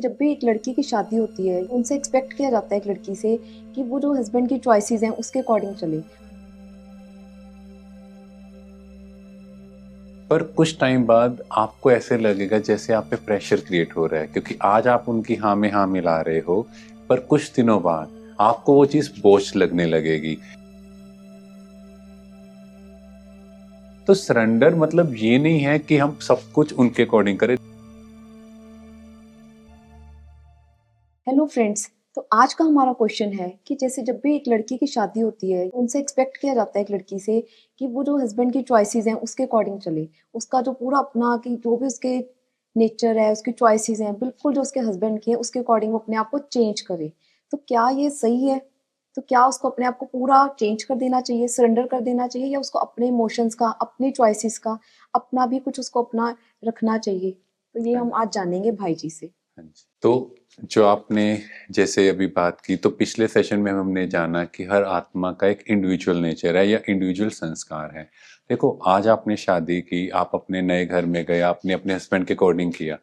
जब भी एक लड़की की शादी होती है, उनसे एक्सपेक्ट किया जाता है एक लड़की से कि वो जो हस्बैंड की चॉइसेस हैं उसके अकॉर्डिंग चले। पर कुछ टाइम बाद आपको ऐसे लगेगा जैसे आप पे प्रेशर क्रिएट हो रहा है, क्योंकि आज आप उनकी हाँ में हाँ मिला रहे हो, पर कुछ दिनों बाद आपको वो चीज बोझ लगने लगेगी। तो सरेंडर मतलब ये नहीं है कि हम सब कुछ उनके अकॉर्डिंग करें। हेलो फ्रेंड्स, तो आज का हमारा क्वेश्चन है कि जैसे जब भी एक लड़की की शादी होती है, उनसे एक्सपेक्ट किया जाता है एक लड़की से कि वो जो हस्बैंड की चॉइसेस हैं उसके अकॉर्डिंग चले। उसका जो पूरा अपना कि जो भी उसके नेचर है, उसकी चॉइसेस हैं, बिल्कुल जो उसके हस्बैंड की है उसके अकॉर्डिंग वो अपने आप को चेंज करे। तो क्या ये सही है? तो क्या उसको अपने आप को पूरा चेंज कर देना चाहिए, सरेंडर कर देना चाहिए, या उसको अपने इमोशंस का, अपनी चॉइसेस का, अपना भी कुछ उसको अपना रखना चाहिए? तो ये हम आज जानेंगे भाई जी से। हाँ जी। तो जो आपने जैसे अभी बात की, तो पिछले सेशन में हमने जाना कि हर आत्मा का एक इंडिविजुअल नेचर है या इंडिविजुअल संस्कार है। देखो, आज आपने शादी की, आप अपने नए घर में गए, आपने अपने हस्बैंड के अकॉर्डिंग किया,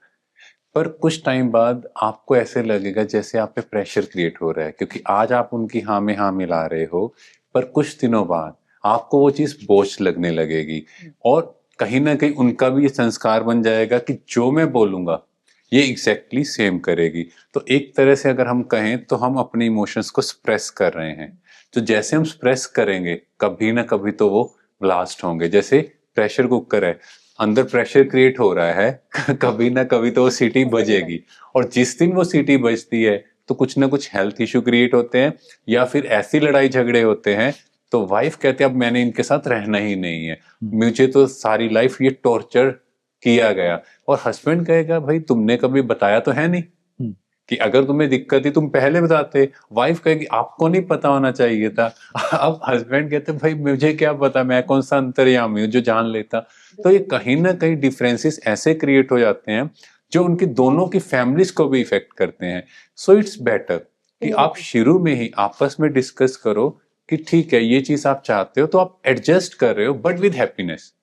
पर कुछ टाइम बाद आपको ऐसे लगेगा जैसे आप पे प्रेशर क्रिएट हो रहा है, क्योंकि आज आप उनकी हाँ में हाँ मिला रहे हो, पर कुछ दिनों बाद आपको वो चीज बोझ लगने लगेगी। और कहीं ना कहीं उनका भी ये संस्कार बन जाएगा कि जो मैं बोलूंगा ये एग्जैक्टली सेम करेगी। तो एक तरह से अगर हम कहें तो हम अपने इमोशंस को सप्रेस कर रहे हैं। तो जैसे हम सप्रेस करेंगे, कभी ना कभी तो वो ब्लास्ट होंगे। जैसे प्रेशर कुकर है, अंदर प्रेशर क्रिएट हो रहा है कभी ना कभी तो वो सीटी बजेगी। और जिस दिन वो सीटी बजती है तो कुछ ना कुछ हेल्थ इश्यू क्रिएट होते हैं, या फिर ऐसी लड़ाई झगड़े होते हैं तो वाइफ कहती है अब मैंने इनके साथ रहना ही नहीं है, मुझे तो सारी लाइफ ये टॉर्चर किया गया। और हस्बैंड कहेगा भाई तुमने कभी बताया तो है नहीं कि अगर तुम्हें दिक्कत थी तुम पहले बताते। वाइफ कहेगी आपको नहीं पता होना चाहिए था अब हस्बैंड कहते भाई मुझे क्या पता, मैं कौन सा अंतर्यामी हूँ जो जान लेता। तो ये कहीं ना कहीं डिफरेंसेस ऐसे क्रिएट हो जाते हैं जो उनकी दोनों की फैमिलीज को भी इफेक्ट करते हैं। सो इट्स बेटर कि आप शुरू में ही आपस में डिस्कस करो कि ठीक है ये चीज आप चाहते हो तो आप एडजस्ट कर रहे हो, बट विद हैप्पीनेस।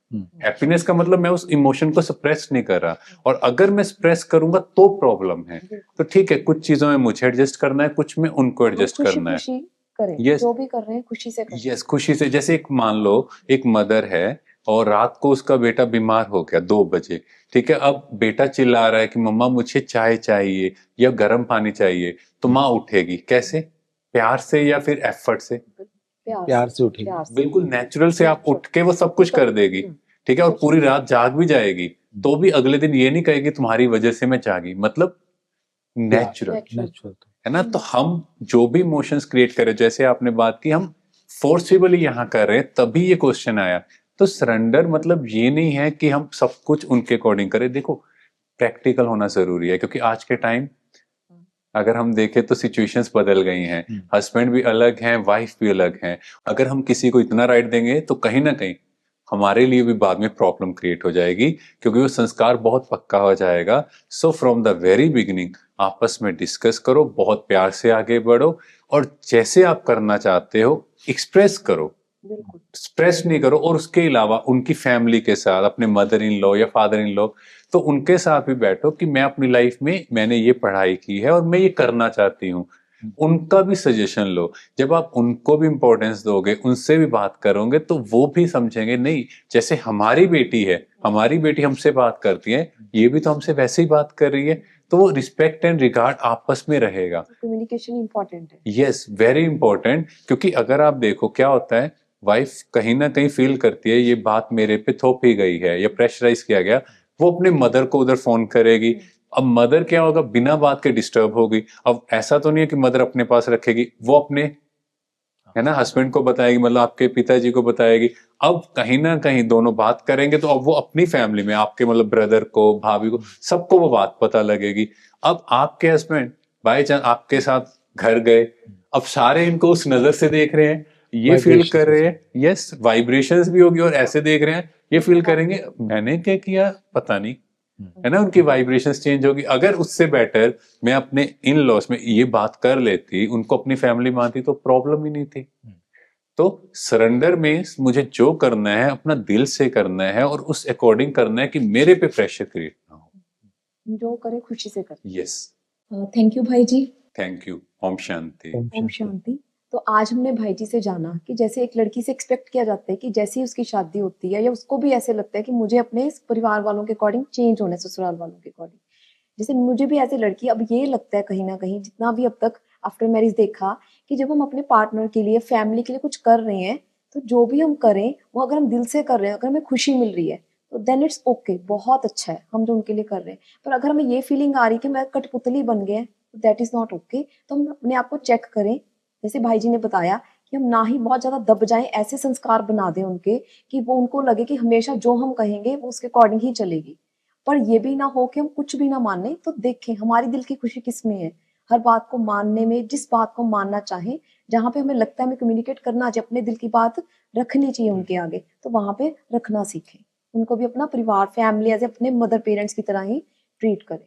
हैप्पीनेस का मतलब मैं उस इमोशन को सप्रेस नहीं कर रहा, और अगर मैं सप्रेस करूंगा तो प्रॉब्लम है। तो ठीक है, कुछ चीजों में मुझे एडजस्ट करना है, कुछ में उनको एडजस्ट खुशी करना है। खुशी करें, यस, जो भी कर रहे हैं खुशी से करें। यस, खुशी से। जैसे एक मान लो एक मदर है और रात को उसका बेटा बीमार हो गया 2 बजे। ठीक है, अब बेटा चिल्ला रहा है कि मम्मा मुझे चाय चाहिए या गर्म पानी चाहिए, तो माँ उठेगी कैसे? प्यार से या फिर एफर्ट से? प्यार से उठेगी, प्यार से। बिल्कुल नेचुरल से आप उठ के वो सब कुछ कर देगी। ठीक है, और पूरी रात जाग भी जाएगी, तो भी अगले दिन ये नहीं कहेगी तुम्हारी वजह से मैं जागी। मतलब नेचुरल नेचुरल। है ना। तो हम जो भी इमोशंस क्रिएट करें, जैसे आपने बात की, हम फोर्सिबली यहाँ कर रहे हैं, तभी ये क्वेश्चन आया। तो सरेंडर मतलब ये नहीं है कि हम सब कुछ उनके अकॉर्डिंग करें। देखो, प्रैक्टिकल होना जरूरी है, क्योंकि आज के टाइम अगर हम देखें तो सिचुएशंस बदल गई हैं। हस्बैंड भी अलग हैं, वाइफ भी अलग हैं। अगर हम किसी को इतना राइट देंगे तो कहीं ना कहीं हमारे लिए भी बाद में प्रॉब्लम क्रिएट हो जाएगी, क्योंकि वो संस्कार बहुत पक्का हो जाएगा। So from the very beginning आपस में डिस्कस करो, बहुत प्यार से आगे बढ़ो, और जैसे आप करना चाहते हो एक्सप्रेस करो, स्ट्रेस नहीं करो। और उसके अलावा उनकी फैमिली के साथ, अपने मदर इन लॉ या फादर इन लॉ, तो उनके साथ भी बैठो कि मैं अपनी लाइफ में मैंने ये पढ़ाई की है और मैं ये करना चाहती हूँ। उनका भी सजेशन लो। जब आप उनको भी इंपॉर्टेंस दोगे, उनसे भी बात करोगे, तो वो भी समझेंगे नहीं, जैसे हमारी बेटी है, हमारी बेटी हमसे बात करती है, ये भी तो हमसे वैसे ही बात कर रही है। तो वो रिस्पेक्ट एंड रिगार्ड आपस में रहेगा। कम्युनिकेशन इंपॉर्टेंट है। Yes, very important. क्योंकि अगर आप देखो क्या होता है, वाइफ कहीं ना कहीं फील करती है ये बात मेरे पे थोपी गई है या प्रेशराइज किया गया, वो अपने मदर को उधर फोन करेगी। अब मदर क्या होगा, बिना बात के डिस्टर्ब होगी। अब ऐसा तो नहीं है कि मदर अपने पास रखेगी, वो अपने है ना हस्बैंड को बताएगी, मतलब आपके पिताजी को बताएगी। अब कहीं ना कहीं दोनों बात करेंगे तो अब वो अपनी फैमिली में आपके मतलब ब्रदर को, भाभी को, सबको वो बात पता लगेगी। अब आपके हस्बैंड बाई चांस आपके साथ घर गए, अब सारे इनको उस नजर से देख रहे हैं, ये फील कर रहे हैं, यस वाइब्रेशंस भी होगी, और ऐसे देख रहे हैं, ये फील करेंगे मैंने क्या किया पता नहीं, है ना। उनकी वाइब्रेशंस चेंज होगी। अगर उससे बेटर मैं अपने इन लॉस में ये बात कर लेती, उनको अपनी फैमिली मानती, तो प्रॉब्लम ही नहीं थी। तो सरेंडर में मुझे जो करना है अपना दिल से करना है, और उस अकॉर्डिंग करना है कि मेरे पे प्रेशर क्रिएट ना हो। जो करे खुशी से करे। यस। थैंक यू भाई जी। Thank you. ओम शांति। ओम शांति। तो आज हमने भाई जी से जाना कि जैसे एक लड़की से एक्सपेक्ट किया जाता है कि जैसे ही उसकी शादी होती है या उसको भी ऐसे लगता है कि मुझे अपने परिवार वालों के अकॉर्डिंग चेंज होना है, ससुराल वालों के अकॉर्डिंग। जैसे मुझे भी एज़ ए लड़की अब ये लगता है कहीं न कहीं जितना भी अब तक आफ्टर मैरिज देखा कि जब हम अपने पार्टनर के लिए, फैमिली के लिए कुछ कर रहे हैं, तो जो भी हम करें, वो अगर हम दिल से कर रहे हैं, अगर हमें खुशी मिल रही है, तो देन इट्स ओके, बहुत अच्छा है, हम जो उनके लिए कर रहे हैं। पर अगर हमें ये फीलिंग आ रही है कि मैं कठपुतली बन गए हैं, तो दैट इज़ नॉट ओके। तो हम अपने आप को चेक करें, जैसे भाई जी ने बताया कि हम ना ही बहुत ज़्यादा दब जाएँ, ऐसे संस्कार बना दें उनके कि वो उनको लगे कि हमेशा जो हम कहेंगे, वो उसके अकॉर्डिंग ही चलेगी। पर ये भी ना हो कि हम कुछ भी ना माने, तो देखें हमारी दिल की खुशी किसमें है। हर बात को मानने में, जिस बात को मानना चाहें, जहाँ पे हमें लगता है हमें कम्युनिकेट करना चाहिए, अपने दिल की बात रखनी चाहिए उनके आगे, तो वहाँ पे रखना सीखें। उनको भी अपना परिवार, फैमिली एज़ अपने मदर पेरेंट्स की तरह ही ट्रीट करें।